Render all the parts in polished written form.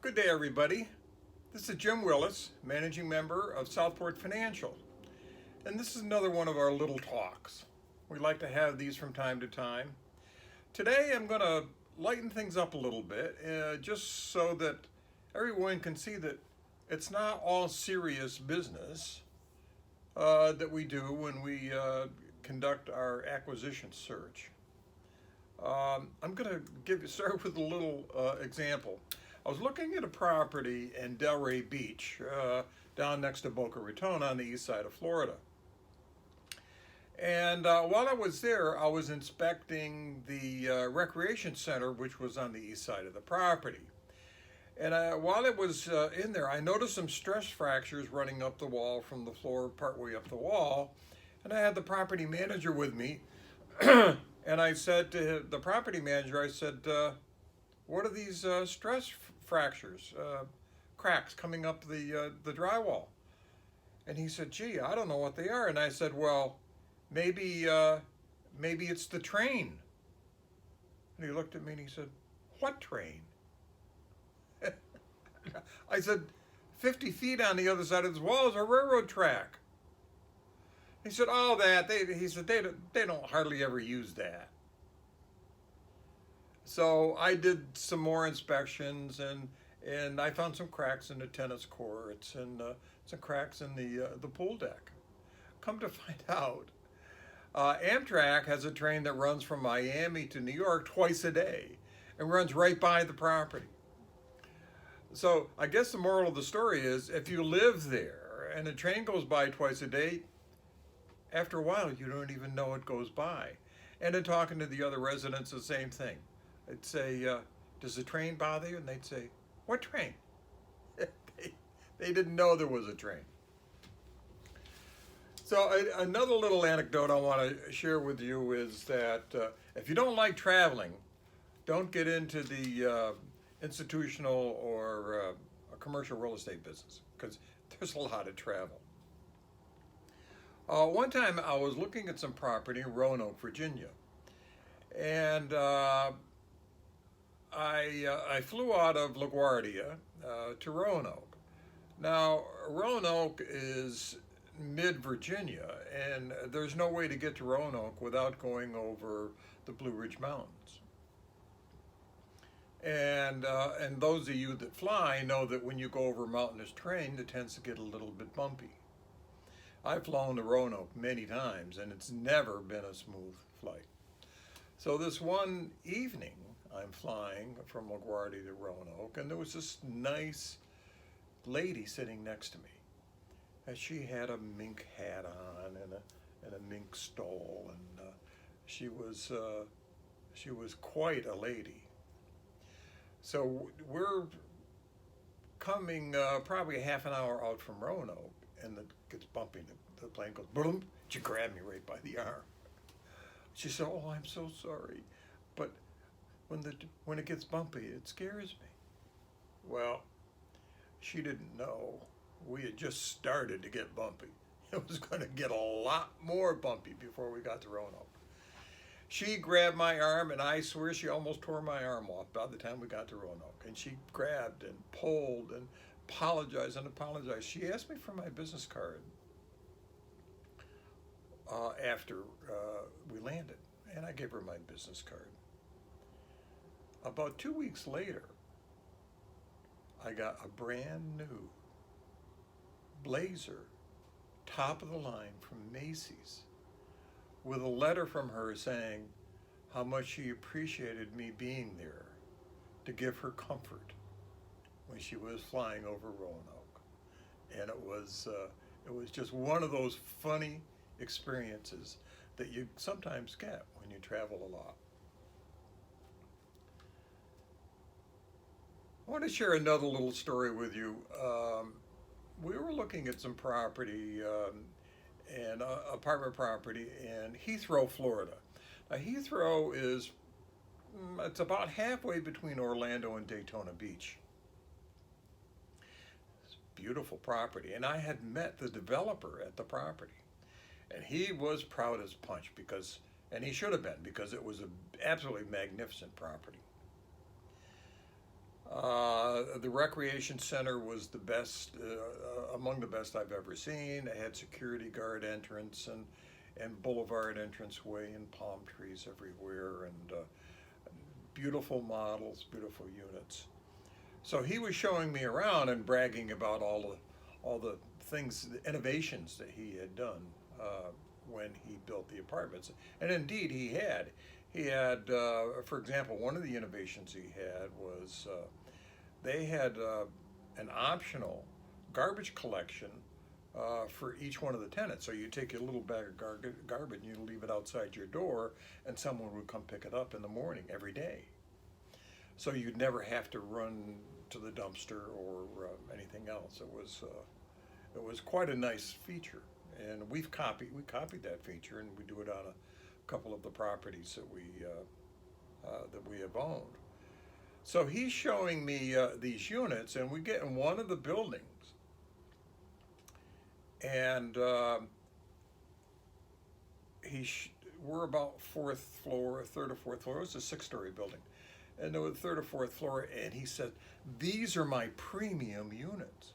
Good day, everybody. This is Jim Willis, managing member of Southport Financial. And this is another one of our little talks. We like to have these from time to time. Today I'm going to lighten things up a little bit, just so that everyone can see that it's not all serious business that we do when we conduct our acquisition search. I'm going to start with a little example. I was looking at a property in Delray Beach, down next to Boca Raton on the east side of Florida. And while I was there, I was inspecting the recreation center, which was on the east side of the property. And while I was in there, I noticed some stress fractures running up the wall from the floor partway up the wall. And I had the property manager with me. And I said to the property manager, I said, what are these stress fractures, cracks coming up the drywall? And he said, gee, I don't know what they are. And I said, well, maybe it's the train. And he looked at me and he said, what train? I said, 50 feet on the other side of this wall is a railroad track. He said, oh, they don't hardly ever use that. So I did some more inspections, and I found some cracks in the tennis courts and some cracks in the pool deck. Come to find out, Amtrak has a train that runs from Miami to New York twice a day and runs right by the property. So I guess the moral of the story is, if you live there and a train goes by twice a day, after a while you don't even know it goes by. And in talking to the other residents, the same thing. I'd say, does the train bother you? And they'd say, what train? They didn't know there was a train. So another little anecdote I want to share with you is that if you don't like traveling, don't get into the institutional or commercial real estate business, because there's a lot of travel. One time I was looking at some property in Roanoke, Virginia, and I flew out of LaGuardia to Roanoke. Now, Roanoke is mid-Virginia, and there's no way to get to Roanoke without going over the Blue Ridge Mountains. And those of you that fly know that when you go over a mountainous terrain, it tends to get a little bit bumpy. I've flown to Roanoke many times, and it's never been a smooth flight. So this one evening, I'm flying from LaGuardia to Roanoke, and there was this nice lady sitting next to me. And she had a mink hat on and a mink stole, and she was quite a lady. So we're coming probably half an hour out from Roanoke, and it gets bumpy. The plane goes boom. She grabbed me right by the arm. She said, "Oh, I'm so sorry, but when it gets bumpy, it scares me." Well, she didn't know we had just started to get bumpy. It was going to get a lot more bumpy before we got to Roanoke. She grabbed my arm, and I swear she almost tore my arm off by the time we got to Roanoke. And she grabbed and pulled and apologized and apologized. She asked me for my business card after we landed, and I gave her my business card. About 2 weeks later, I got a brand new blazer, top of the line from Macy's, with a letter from her saying how much she appreciated me being there to give her comfort when she was flying over Roanoke. And it was just one of those funny experiences that you sometimes get when you travel a lot. I want to share another little story with you. We were looking at some property, and apartment property in Heathrow, Florida. Now, Heathrow it's about halfway between Orlando and Daytona Beach. It's beautiful property, and I had met the developer at the property, and he was proud as punch and he should have been, because it was an absolutely magnificent property. The recreation center was the best, among the best I've ever seen. It had security guard entrance and boulevard entranceway and palm trees everywhere and beautiful models, beautiful units. So he was showing me around and bragging about all the things, the innovations that he had done when he built the apartments. And indeed, he had. He had, for example, one of the innovations he had was they had an optional garbage collection for each one of the tenants. So you take your little bag of garbage and you leave it outside your door, and someone would come pick it up in the morning every day. So you'd never have to run to the dumpster or anything else. It was quite a nice feature, and we copied that feature, and we do it on a couple of the properties that we have owned. So he's showing me these units, and we get in one of the buildings, and we're about fourth floor, third or fourth floor. It was a six-story building, and there was third or fourth floor. And he said, "These are my premium units."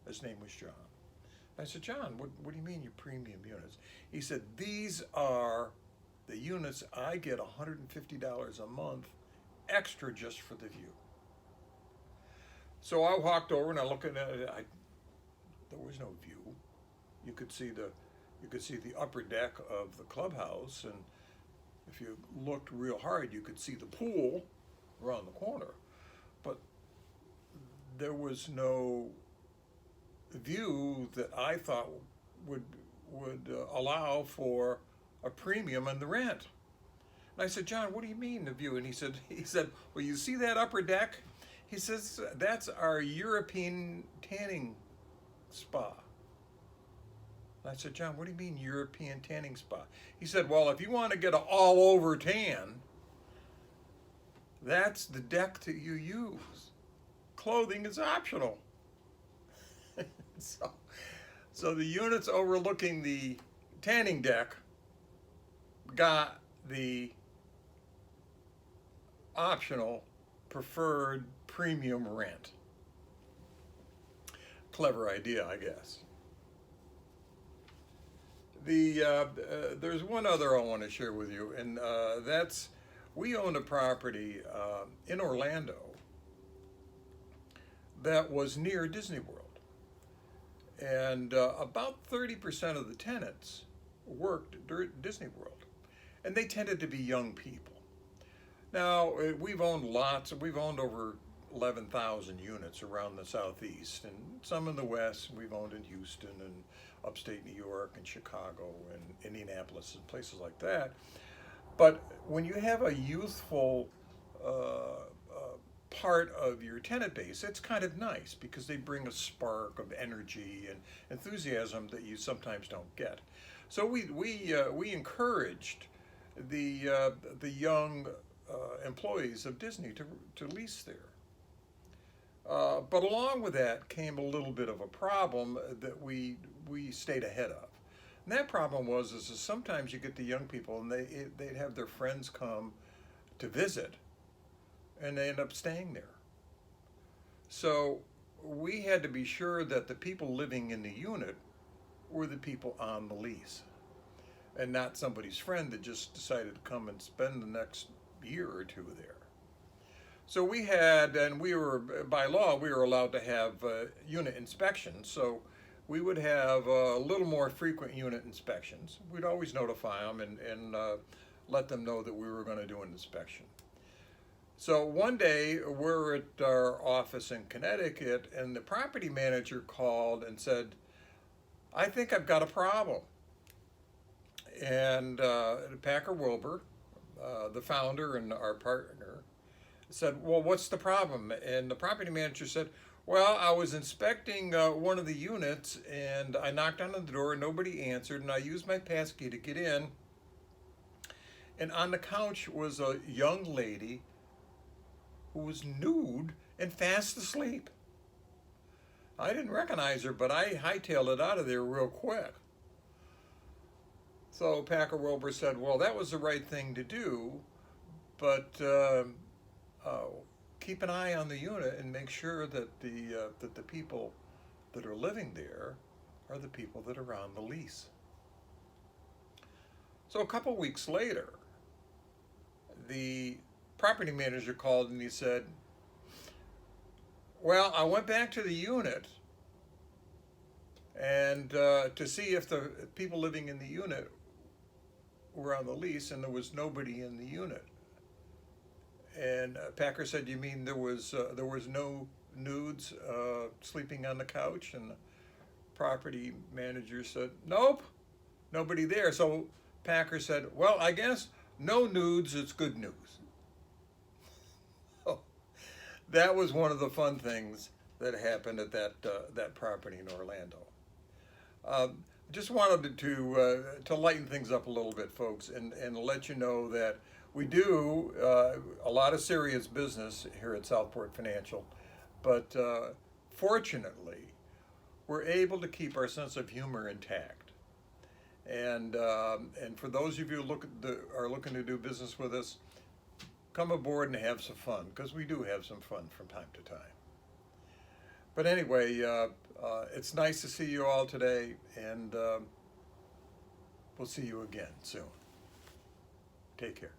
His name was John. I said, "John, what do you mean your premium units?" He said, "These are the units I get $150 a month extra just for the view." So I walked over and I looked at it. There was no view. You could see the upper deck of the clubhouse, and if you looked real hard, you could see the pool around the corner. But there was no view that I thought would allow for a premium in the rent. And I said, "John, what do you mean the view?" And he said, "Well, you see that upper deck?" He says, "That's our European tanning spa." I said, "John, what do you mean European tanning spa?" He said, "Well, if you want to get an all-over tan, that's the deck that you use. Clothing is optional." So the units overlooking the tanning deck got the optional preferred premium rent. Clever idea, I guess. There's one other I want to share with you, and that's we owned a property in Orlando that was near Disney World. And about 30% of the tenants worked at Disney World, and they tended to be young people. Now, we've owned lots, we've owned over 11,000 units around the Southeast, and some in the West. We've owned in Houston and upstate New York and Chicago and Indianapolis and places like that. But when you have a youthful part of your tenant base, it's kind of nice because they bring a spark of energy and enthusiasm that you sometimes don't get. So we encouraged the young employees of Disney to lease there. But along with that came a little bit of a problem that we stayed ahead of. And that problem was sometimes you get the young people and they'd have their friends come to visit, and they end up staying there. So we had to be sure that the people living in the unit were the people on the lease, and not somebody's friend that just decided to come and spend the next year or two there. So by law, we were allowed to have unit inspections. So we would have a little more frequent unit inspections. We'd always notify them and let them know that we were going to do an inspection. So one day we're at our office in Connecticut, and the property manager called and said, "I think I've got a problem." And Packer Wilbur, the founder and our partner, said, "Well, what's the problem?" And the property manager said, "Well, I was inspecting one of the units, and I knocked on the door, and nobody answered, and I used my passkey to get in. And on the couch was a young lady who was nude and fast asleep. I didn't recognize her, but I hightailed it out of there real quick." So Packer Wilbur said, "Well, that was the right thing to do, but keep an eye on the unit and make sure that the people that are living there are the people that are on the lease. So a couple weeks later, the property manager called and he said, well, I went back to the unit and to see if the people living in the unit were on the lease, and there was nobody in the unit. And Packer said, "You mean there was no nudes sleeping on the couch?" And the property manager said, "Nope, nobody there." So Packer said, "Well, I guess no nudes is good news." That was one of the fun things that happened at that property in Orlando. Just wanted to lighten things up a little bit, folks, and let you know that we do a lot of serious business here at Southport Financial, but fortunately, we're able to keep our sense of humor intact. And for those of you are looking to do business with us, come aboard and have some fun, because we do have some fun from time to time. But anyway, it's nice to see you all today, and we'll see you again soon. Take care.